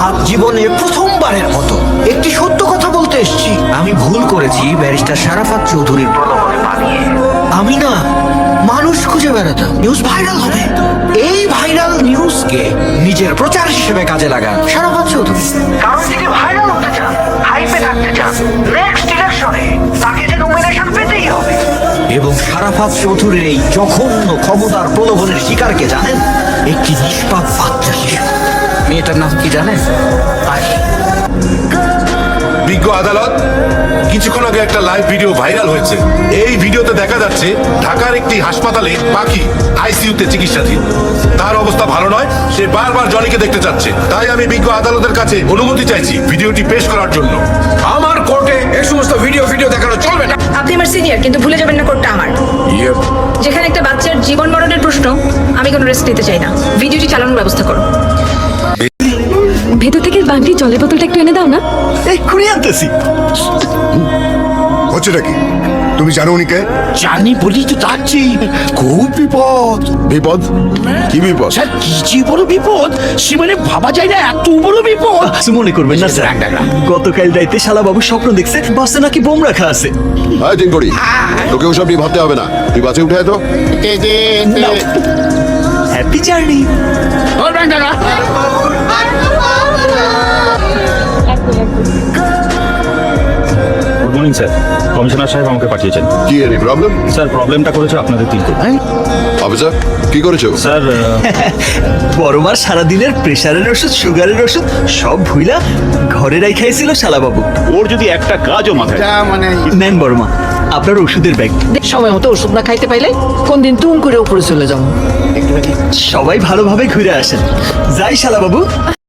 আজ জীবনে প্রথমবারের মতো একটি সত্য কথা বলতে এসেছি। আমি ভুল করেছি ব্যারিস্টার শারাফাত চৌধুরীর প্রলোভনে পালিয়ে। আমি না মানুষ খুঁজে বেড়াতাম, নিউজ ভাইরাল হবে। এই ভাইরাল নিউজকে নিজের প্রচার হিসেবে কাজে লাগান শারাফাত চৌধুরী। কারণ তিনি ভাইরাল হতে চান, হাইপে থাকতে চান, নেক্সট ইলেকশনে তাকে যে নমিনেশন পেতেই হবে। এবং শারাফাত চৌধুরীর এই জঘন্য ক্ষমতার প্রলোভনের শিকারকে জানেন? একটি নিষ্পাপ বাচ্চা শিশু। মেয়েটার নাম কি জানেন? আশি। বিজ্ঞ আদালত, কিছুক্ষণ আগে একটা লাইভ ভিডিও ভাইরাল হয়েছে। এই ভিডিওতে দেখা যাচ্ছে ঢাকার একটি হাসপাতালে পাখি আইসিইউতে চিকিৎসাধীন। তার অবস্থা ভালো নয়, সে বারবার জনিকে দেখতে চাচ্ছে। তাই আমি বিজ্ঞ আদালতের কাছে অনুমতি চাইছি ভিডিওটি পেশ করার জন্য। আমার কোর্টে এই সমস্ত ভিডিও দেখানো চলবে না। আপনি আমার সিনিয়র, কিন্তু ভুলে যাবেন না কোর্টটা আমার। যেখানে একটা বাচ্চার জীবন মরণের প্রশ্ন, আমি কোনো রিস্ক নিতে চাই না। ভিডিওটি চালানোর ব্যবস্থা করো। ভেতর থেকে বান্টি জলের বোতলটা একটু এনে দাও না। এক্ষুনি আনতেছি। হচ্ছেটা কি? তুমি জানো উনি কে? জানি বলি তো যাচ্ছি, খুব বিপদ। বিপদ? কি বিপদ? স্যার কি যে বড় বিপদ, সে মানে ভাবা যায় না এত বড় বিপদ। মনে করবেন না স্যার, গতকাল রাইতে শালাবাবু স্বপ্ন দেখছে বাসে নাকি বোম রাখা আছে। হ্যাঁ দিন করি, তোকে ওসব নিয়ে ভাবতে হবে না। তুই বাসে উঠে আয় তো। Happy journey. Good morning sir, commissioner সাহেব আমাকে পাঠিয়েছেন। কি এর প্রবলেম? স্যার প্রবলেমটা করেছে আপনাদের তিনটে। অফিসার কি করেছো? স্যার বড় মার সারাদিনের প্রেশারের ওষুধ, সুগারের ওষুধ সব ভুইলা ঘরে রাখাইছিল শালাবাবু। ওর যদি একটা কাজও মাথায় নেন বড় মা আপনার ওষুধের ব্যাগ। সময় মতো ওষুধ না খাইতে পাইলে কোন দিন তুম করে উপরে চলে যাবো। সবাই ভালোভাবে ঘুরে আসেন। যাই শালাবাবু।